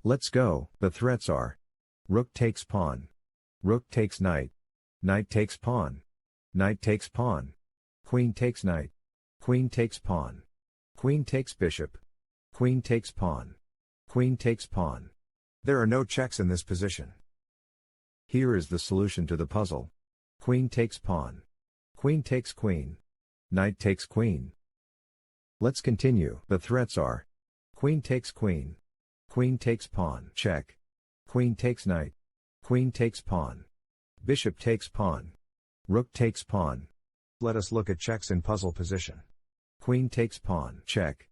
Let's go. The threats are: rook takes pawn, rook takes knight, knight takes pawn, knight takes pawn, queen takes knight, queen takes pawn, queen takes bishop, queen takes pawn, queen takes pawn. There are no checks in this position. Here is the solution to the puzzle. Queen takes pawn, queen takes queen, knight takes queen. Let's continue. The threats are: queen takes queen, queen takes pawn, check, queen takes knight, queen takes pawn, bishop takes pawn, rook takes pawn. Let us look at checks in puzzle position. Queen takes pawn, check.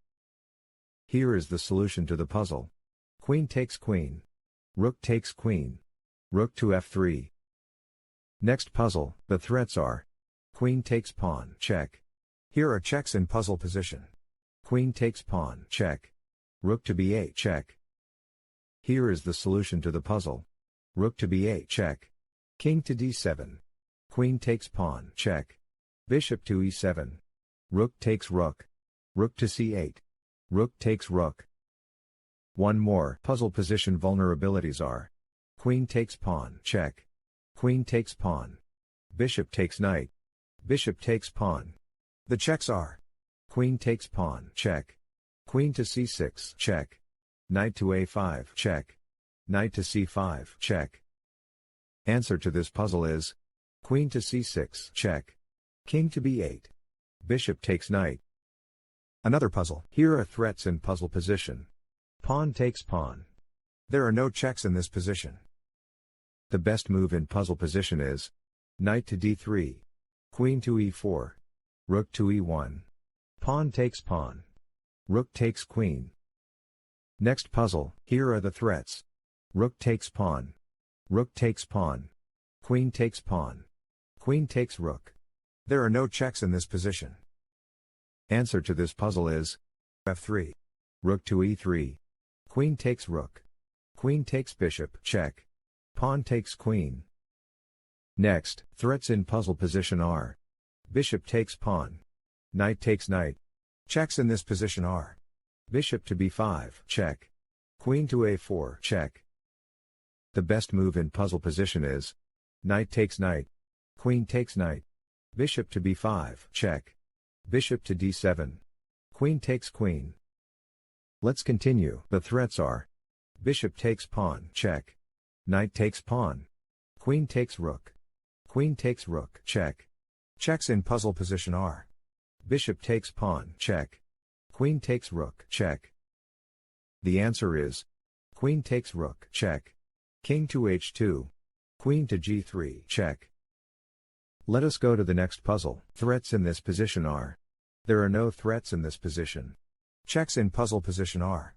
Here is the solution to the puzzle. Queen takes queen, rook takes queen, rook to f3. Next puzzle, the threats are: queen takes pawn, check. Here are checks in puzzle position. Queen takes pawn, check. Rook to b8, check. Here is the solution to the puzzle. Rook to b8, check. King to d7. Queen takes pawn, check. Bishop to e7. Rook takes rook. Rook to c8. Rook takes rook. One more. Puzzle position vulnerabilities are: queen takes pawn, check. Queen takes pawn. Bishop takes knight. Bishop takes pawn. The checks are: queen takes pawn, check. Queen to c6, check. Knight to a5, check. Knight to c5, check. Answer to this puzzle is: queen to c6, check. King to b8. Bishop takes knight. Another puzzle. Here are threats in puzzle position. Pawn takes pawn. There are no checks in this position. The best move in puzzle position is: knight to d3. Queen to e4. Rook to e1. Pawn takes pawn. Rook takes queen. Next puzzle. Here are the threats. Rook takes pawn. Rook takes pawn. Queen takes pawn. Queen takes rook. There are no checks in this position. Answer to this puzzle is: f3. Rook to e3. Queen takes rook. Queen takes bishop, check. Pawn takes queen. Next, threats in puzzle position are: bishop takes pawn. Knight takes knight. Checks in this position are: bishop to b5, check. Queen to a4, check. The best move in puzzle position is: knight takes knight. Queen takes knight. Bishop to b5, check. Bishop to d7. Queen takes queen. Let's continue. The threats are: bishop takes pawn, check. Knight takes pawn. Queen takes rook. Queen takes rook, check. Checks in puzzle position are: bishop takes pawn, check. Queen takes rook, check. The answer is: queen takes rook, check. King to h2. Queen to g3, check. Let us go to the next puzzle. Threats in this position are: there are no threats in this position. Checks in puzzle position are: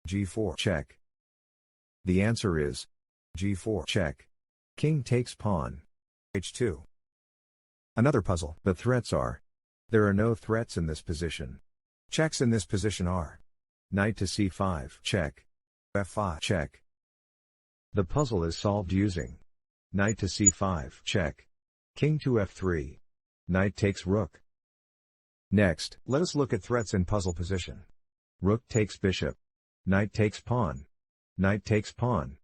g4, check. The answer is: g4, check. King takes pawn. h2. Another puzzle. The threats are: there are no threats in this position. Checks in this position are: knight to c5, check. f5, check. The puzzle is solved using: knight to c5, check. King to f3. Knight takes rook. Next, let us look at threats in puzzle position. Rook takes bishop. Knight takes pawn. Knight takes pawn.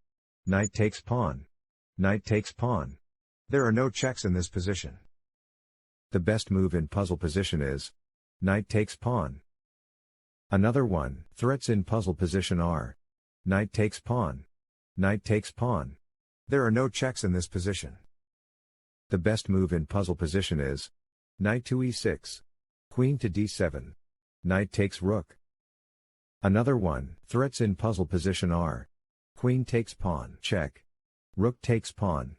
Knight takes pawn. Knight takes pawn. There are no checks in this position. The best move in puzzle position is: knight takes pawn. Another one. Threats in puzzle position are: knight takes pawn. Knight takes pawn. There are no checks in this position. The best move in puzzle position is: knight to e6. Queen to d7. Knight takes rook. Another one. Threats in puzzle position are: queen takes pawn, check. Rook takes pawn.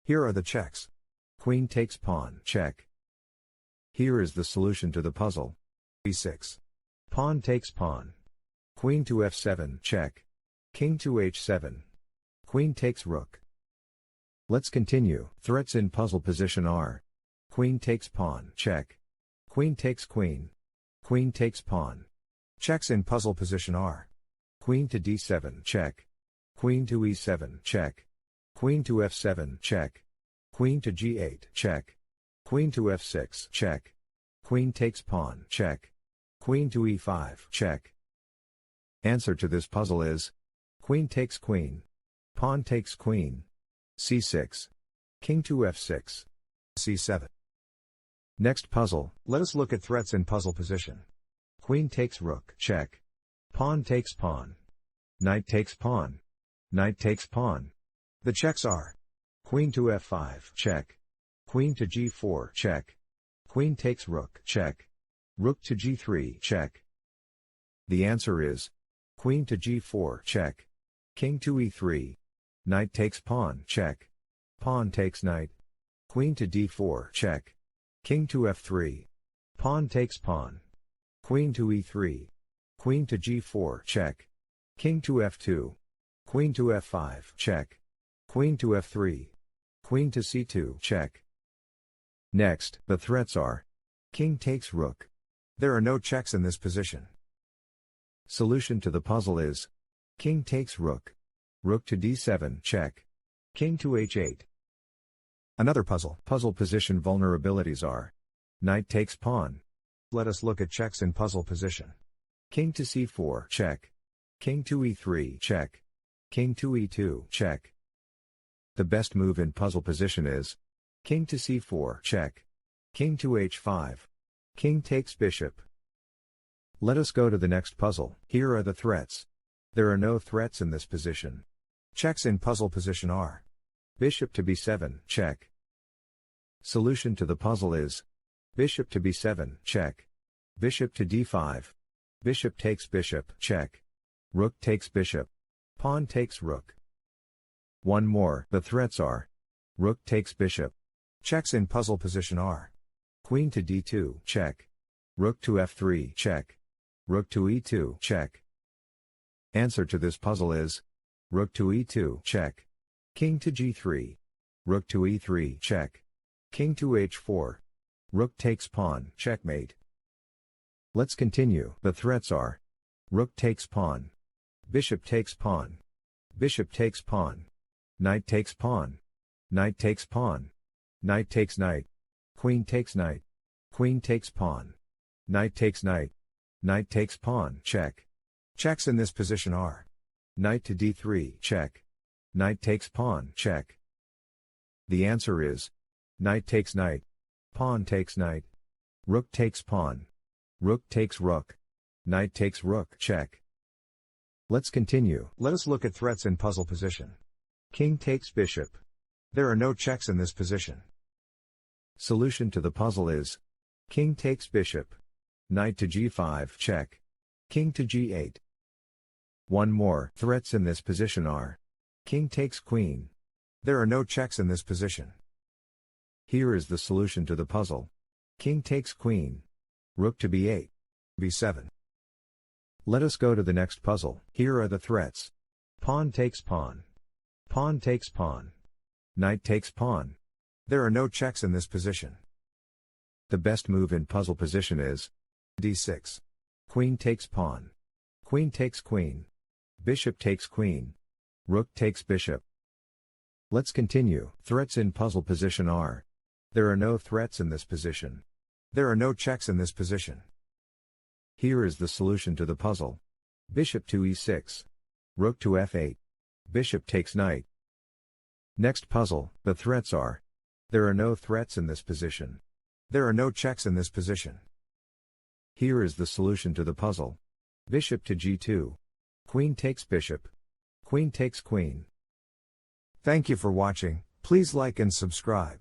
Here are the checks. Queen takes pawn, check. Here is the solution to the puzzle. e6. Pawn takes pawn. Queen to f7, check. King to h7. Queen takes rook. Let's continue. Threats in puzzle position are: queen takes pawn, check. Queen takes queen. Queen takes pawn. Checks in puzzle position are: queen to d7, check. Queen to e7, check. Queen to f7, check. Queen to g8, check. Queen to f6, check. Queen takes pawn, check. Queen to e5, check. Answer to this puzzle is: Queen takes queen. Pawn takes queen. c6. King to f6. c7. Next puzzle, let us look at threats in puzzle position. Queen takes rook, check. Pawn takes pawn. Knight takes pawn. Knight takes pawn. The checks are: queen to f5, check. Queen to g4, check. Queen takes rook, check. Rook to g3, check. The answer is: queen to g4, check. King to e3. Knight takes pawn, check. Pawn takes knight. Queen to d4, check. King to f3. Pawn takes pawn. Queen to e3. Queen to g4, check. King to f2. Queen to f5, check. Queen to f3. Queen to c2, check. Next, the threats are: king takes rook. There are no checks in this position. Solution to the puzzle is: king takes rook. Rook to d7, check. King to h8. Another puzzle. Puzzle position vulnerabilities are: knight takes pawn. Let us look at checks in puzzle position. King to c4, check. King to e3, check. King to e2, check. The best move in puzzle position is: king to c4, check. King to h5. King takes bishop. Let us go to the next puzzle. Here are the threats. There are no threats in this position. Checks in puzzle position are: bishop to b7, check. Solution to the puzzle is: bishop to b7, check. Bishop to d5. Bishop takes bishop, check. Rook takes bishop. Pawn takes rook. One more. The threats are: rook takes bishop. Checks in puzzle position are: queen to d2, check. Rook to f3, check. Rook to e2, check. Answer to this puzzle is: rook to e2, check. King to g3. Rook to e3, check. King to h4. Rook takes pawn, checkmate. Let's continue. The threats are: rook takes pawn. Bishop takes pawn. Bishop takes pawn. Knight takes pawn. Knight takes pawn. Knight takes knight. Queen takes knight. Queen takes pawn. Knight takes knight. Knight takes pawn, check. Checks in this position are: knight to d3, check. Knight takes pawn, check. The answer is: knight takes knight. Pawn takes knight. Rook takes pawn. Rook takes rook. Knight takes rook, check. Let's continue. Let us look at threats in puzzle position. King takes bishop. There are no checks in this position. Solution to the puzzle is: king takes bishop. Knight to g5, check. King to g8. One more. Threats in this position are: king takes queen. There are no checks in this position. Here is the solution to the puzzle. King takes queen. Rook to b8. b7. Let us go to the next puzzle. Here are the threats. Pawn takes pawn. Pawn takes pawn. Knight takes pawn. There are no checks in this position. The best move in puzzle position is: d6. Queen takes pawn. Queen takes queen. Bishop takes queen. Rook takes bishop. Let's continue. Threats in puzzle position are: there are no threats in this position. There are no checks in this position. Here is the solution to the puzzle. Bishop to e6. Rook to f8. Bishop takes knight. Next puzzle. The threats are: there are no threats in this position. There are no checks in this position. Here is the solution to the puzzle. Bishop to g2. Queen takes bishop. Queen takes queen. Thank you for watching. Please like and subscribe.